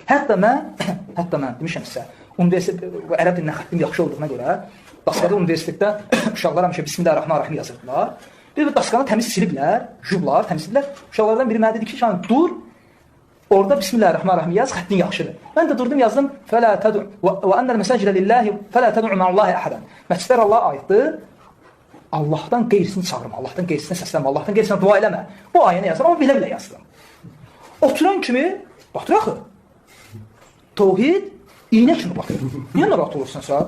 Hətta mən demişəm sizə, universitet ərəb dilindən xəttim yaxşı olduğuna görə Daskada universitetdə uşaqlar həmişə Bismillahirrahmanirrahim yazırdılar. Bir daskanı təmiz siliblər, jublar, təmiz siliblər. Uşaqlardan biri mənə dedi ki, dur, orada Bismillahirrahmanirrahim yaz, xəttin yaxşıdır. Mən də durdum, yazdım, fələ təd'u və ennəl məsəcidə lillahi fələ təd'u ma'allahi əhədən. Məscidlər Allaha aiddir. Allahdan qeyrisini çağırma, Allahdan qeyrisini səslənmə, Allahdan qeyrisini dua eləmə. Bu ayəni yazdım, amma belə yazdım. Oturan kimi, baxdır axı, Tevhid iynə kimi baxır. Niyə narahat olursun sən?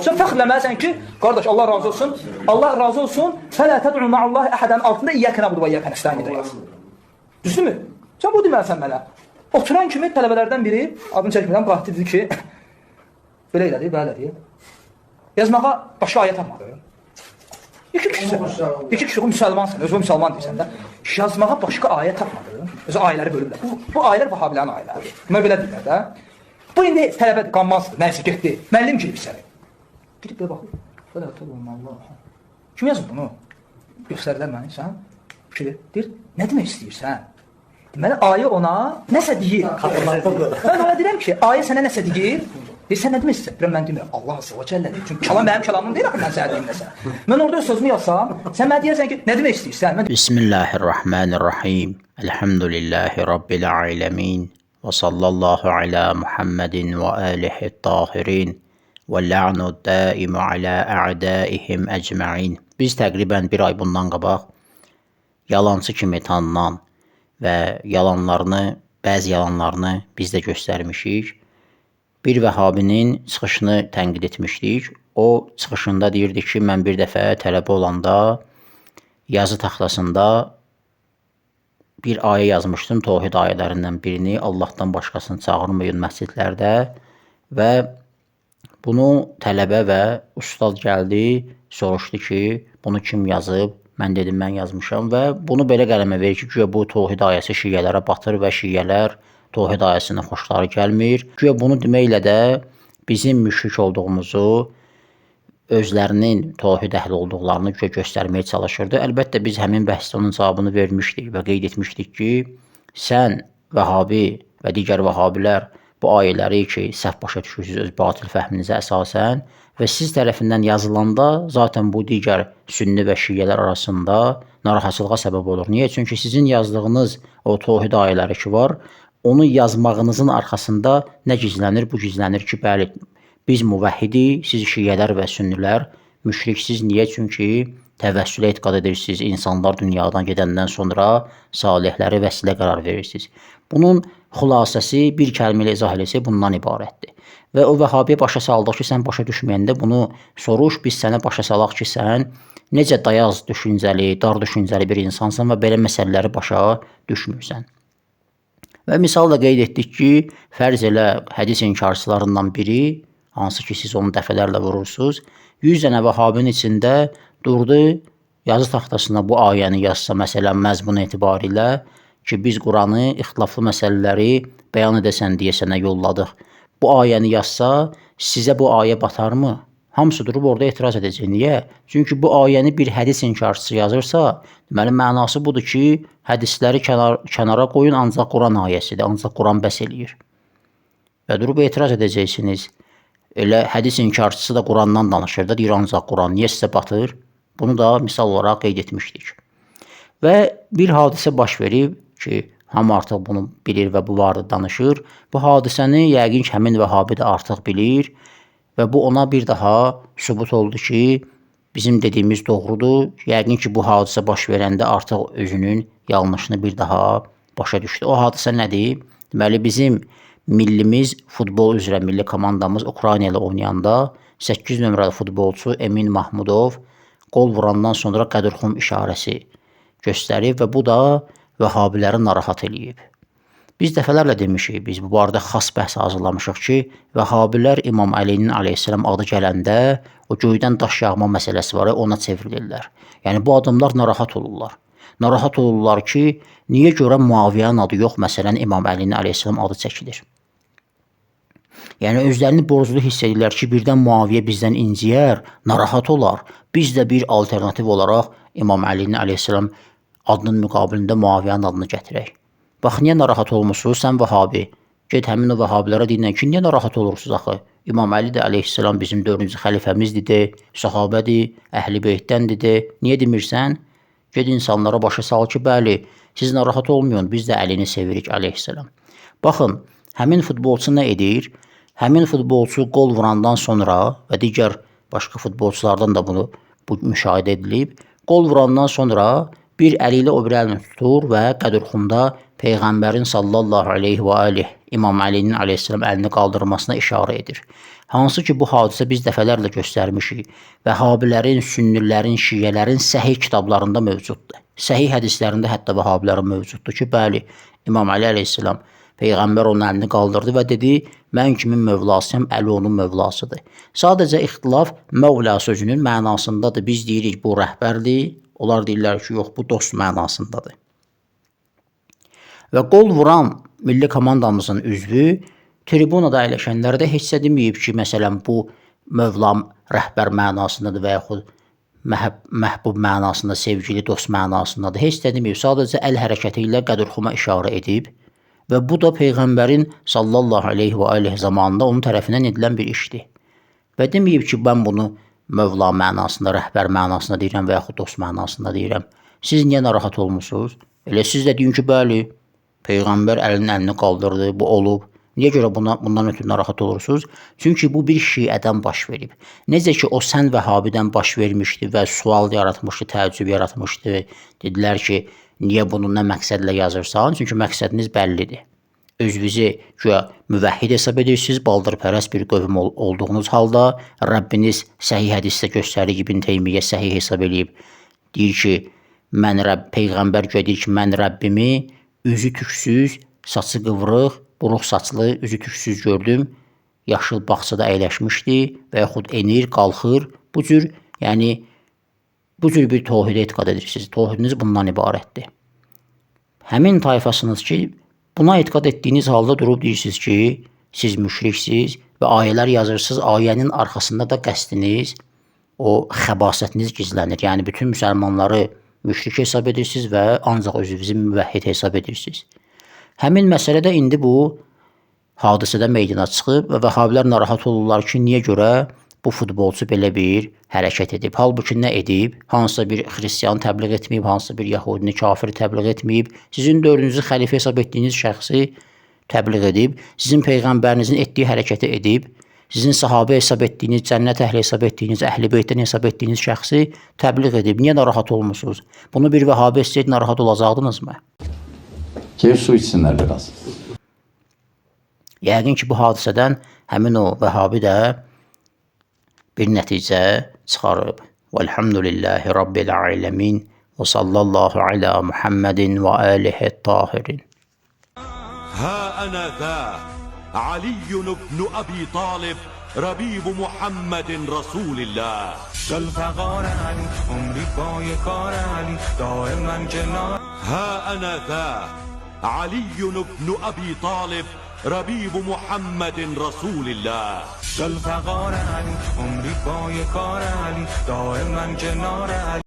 Sən fəxrləməlisən ki, qardaş, Allah razı olsun. Allah razı olsun. Fələ təd'u ma'allahi əhədən altında iyyəkə nəbudu və iyyəkə nəstəin də yaz. Düzdürmü? Sən bu deməlisən mənə. Oturan kimi tələbələrdən biri, adını çəkmirəm, qalxdı dedi ki, belə elədi, belə elədi. Yazmağa başqa ayə tapmadı. İki kişi müsəlmansın, özü müsəlman deyirsən də. Yazmağa başqa ayə tapmadı. Özü ayələri bölüblər. Bu ayələr Vahabilərin ayələri. Bunlar belə deyirlər də. Bu indi tələbə qanmazdır, nəysə getdi. Müəllim girib içəri. Girib belə baxır. Fələ təd'u Allah. Kim yazıb bunu? Göstərdilər mənə, sən fikir deyir, nə demək istəyirsən? Deməli, ayə ona nəsə deyir. Mən ona deyirəm ki, ayə sənə nəsə deyir. Deyir, sən nə demək istəyirsən? Mən demirəm, Allah Azza və Cəllədir. Çünki kəlam mənim kəlamım deyil, mən sənə deyim nəsə. Mən orada öz sözümü yazsam, sən mənə deyərsən ki, nə demək istəyirsən? Bismillahirrahmanirrahim. Elhamdülillahi Rabbil aləmin. Və sallallahu alə Muhammedin və alihi tahirin. Və la'nu daimu alə a'daihim əcməin. Biz təqribən bir ay bundan qabaq yalancı kimi tanınan və bəzi yalanlarını biz də göstərmişik. Bir vəhabinin çıxışını tənqid etmişdik. O çıxışında deyirdi ki, mən bir dəfə tələbə olanda yazı taxtasında bir ayə yazmışdım, Tevhid ayələrindən birini, Allahdan başqasını çağırmayın məscidlərdə və bunu tələbə və ustad gəldi, soruşdu ki, bunu kim yazıb? Mən dedim, mən yazmışam və bunu belə qələmə verir ki, güya bu Tevhid ayəsi şiələrə batır və şiələr Tevhid ayəsinin xoşları gəlmir. Güya bunu deməklə də bizim müşrik olduğumuzu, özlərinin Tevhid əhli olduqlarını göstərməyə çalışırdı. Əlbəttə, biz həmin bəhsdə onun cavabını vermişdik və qeyd etmişdik ki, sən Vəhabi və digər Vəhabilər bu ayələri ki, səhv başa düşürsünüz öz batil fəhminizə əsasən və siz tərəfindən yazılanda zaten bu digər sünni və şiələr arasında narahatçılığa səbəb olur. Niyə? Çünki sizin yazdığınız o Tevhid ayələri ki var, onu yazmağınızın arxasında nə gizlənir? Bu gizlənir ki, bəli, biz müvəhhidik, siz şiələr və sünnilər müşriksiz. Niyə? Çünki təvəssülə etiqad edirsiniz, insanlar dünyadan gedəndən sonra salihləri vəsilə qərar verirsiniz. Bunun xülasəsi bir kəlmə ilə izah eləsə bundan ibarətdir. Və o Vəhabiyə başa saldıq ki, sən başa düşməyəndə bunu soruş, biz sənə başa salaq ki, sən necə dayaz düşüncəli, dar düşüncəli bir insansan və belə məsələləri başa düşmürsən. Və misal da qeyd etdik ki, fərz elə hədis inkarçılarından biri, hansı ki siz onu dəfələrlə vurursunuz, 100 dənə Vəhabinin içində durdu, yazı taxtasına bu ayəni yazsa, məsələn, məzmun etibarilə ki, biz Quranı, ixtilaflı məsələləri bəyan edəsən deyə sənə yolladıq. Bu ayəni yazsa, sizə bu ayə batarmı? Hamısı durub orada etiraz edəcək. Niyə? Çünki bu ayəni bir hədis inkarçısı yazırsa, deməli, mənası budur ki, hədisləri kənara qoyun, ancaq Quran ayəsidir, ancaq Quran bəs eləyir. Və durub etiraz edəcəksiniz. Elə hədis inkarçısı da Qurandan danışır da, deyir ancaq Quran. Niyə sizə batır? Bunu da misal olaraq qeyd etmişdik. Və bir hadisə baş verib ki, hamı artıq bunu bilir və bu barədə danışır. Bu hadisəni yəqin ki, həmin Vəhabi də artıq bilir və bu ona bir daha sübut oldu ki, bizim dediyimiz doğrudur. Yəqin ki, bu hadisə baş verəndə artıq özünün yanlışını bir daha başa düşdü. O hadisə nədir? Deməli, bizim millimiz futbol üzrə milli komandamız Ukrayna ilə oynayanda 8 nömrəli futbolçu Emin Mahmudov qol vurandan sonra qədərxum işarəsi göstərib və bu da Vəhabiləri narahat eləyib. Biz dəfələrlə demişik, biz bu barədə xas bəhs hazırlamışıq ki, Vəhabilər İmam Əlinin aleyhissalam adı gələndə o göydən daş yağma məsələsi var, ona çevrilirlər. Yəni bu adamlar narahat olurlar. Narahat olurlar ki, niyə görə Muaviyyənin adı yox, məsələn İmam Əlinin aleyhissalam adı çəkilir. Yəni özlərini borclu hiss edirlər ki, birdən Muaviyyə bizdən inciyər, narahat olar. Biz də bir alternativ olaraq İmam Əlinin aleyhissalam adının müqabilində Muaviyyənin adını gətirək. Bax, niyə narahat olmuşsunuz? Sən Vəhabi, Get həmin o vəhabilərə deyirlər ki, niyə narahat olursunuz axı? İmam Əli də əleyhissalam bizim 4-cü xəlifəmizdir, sahabədir, əhl-i beytdəndir. Niyə demirsən? Get insanlara başa sal ki, bəli, siz narahat olmayın, biz də Əlini sevirik əleyhissalam. Baxın, həmin futbolçu nə edir? Həmin futbolçu qol vurandan sonra və digər başqa futbolçulardan da bu müşahidə edilib. Qol vurandan sonra bir əli ilə o bir əlini tutur və qədərxunda Peyğəmbərin sallallahu aleyhi və aleyh İmam Əlinin aleyhissalam əlini qaldırmasına işarə edir. Hansı ki, bu hadisə biz dəfələrlə göstərmişik. Vəhabilərin, sünnilərin, şiyələrin səhih kitablarında mövcuddur. Səhih hədislərində hətta vəhabilərin mövcuddur ki, bəli, İmam Əli aleyhissalam Peyğəmbər onun əlini qaldırdı və dedi, mən kimin mövlasıyam, Əli onun mövlasıdır. Sadəcə ixtilaf Məvla sözünün mənasındadır. Biz deyirik, bu rəhbərdir, onlar deyirlər ki, yox, bu dost mənasındadır. Və qol vuran milli komandamızın üzvü tribunada əyləşənlərdə heç də deməyib ki, məsələn, bu Mövlam rəhbər mənasındadır və yaxud məhbub mənasında, sevgili dost mənasındadır. Heç də deməyib, sadəcə əl hərəkəti ilə qədərxuma işarə edib və bu da Peyğəmbərin sallallahu aleyhi və aleyh zamanında onun tərəfindən edilən bir işdir. Və deməyib ki, mən bunu Mövla mənasında, rəhbər mənasında deyirəm və yaxud dost mənasında deyirəm. Siz niyə narahat olmusunuz? Elə siz də deyin ki, bəli, Peyğəmbər əlini qaldırdı, bu olub. Niyə görə bundan ötürü narahat olursunuz? Çünki bu bir şiədən baş verib. Necə ki, o sən vəhabidən baş vermişdi və sual yaratmışdı, təəccüb yaratmışdı. Dedilər ki, niyə bunu nə məqsədlə yazırsan? Çünki məqsədiniz bəllidir. Özünüzü güya müvəhhid hesab edirsiniz, baldırpərəst bir qövm olduğunuz halda Rəbbiniz səhih hədisdə göstərir, İbn Teymiyyə səhih hesab edib. Deyir ki, Peyğəmbər güya deyir ki, mən Rəbbimi üzü tüksüz, saçı qıvrıq, buruq saçlı, üzü tüksüz gördüm. Yaşıl bağçada əyləşmişdi və yaxud enir, qalxır. Bu cür bir tohidə etiqad edirsiniz. Tohidiniz bundan ibarətdir. Həmin tayfasınız ki, buna etiqad etdiyiniz halda durub deyirsiniz ki, siz müşriksiniz və ayələr yazırsınız, ayənin arxasında da qəsdiniz, o xəbasətiniz gizlənir. Yəni, bütün müsəlmanları müşrik hesab edirsiniz və ancaq özünüzü müvəhhid hesab edirsiniz. Həmin məsələ də indi bu hadisədə meydana çıxıb və vəhabilər narahat olurlar ki, niyə görə bu futbolçu belə bir hərəkət edib. Halbuki nə edib? Hansısa bir xristiyanı təbliğ etməyib, hansısa bir yəhudini, kafiri təbliğ etməyib. Sizin 4-cü xəlifə hesab etdiyiniz şəxsi təbliğ edib, sizin Peyğəmbərinizin etdiyi hərəkəti edib, sizin sahabə hesab etdiyiniz, cənnət əhli hesab etdiyiniz, əhl-i beytdən hesab etdiyiniz şəxsi təbliğ edib. Niyə narahat olmusunuz? Bunu bir vəhabə etsəydi narahat olacaqdınızmı? Keyif su içsinlər biraz. Yəqin ki, bu hadisədən həmin o vəhabi də bir nəticə çıxarıb. Vəlhamdülillahi Rabbil aləmin və sallallahu alə Muhammedin və alihi tahirin. ها أنا ذا علي بن أبي طالب ربيب محمد رسول الله الفقار علی عمری پای کار علی دائما کنار ها أنا ذا علي بن أبي طالب ربيب محمد رسول الله الفقار علی عمری پای کار علی دائما کنار علی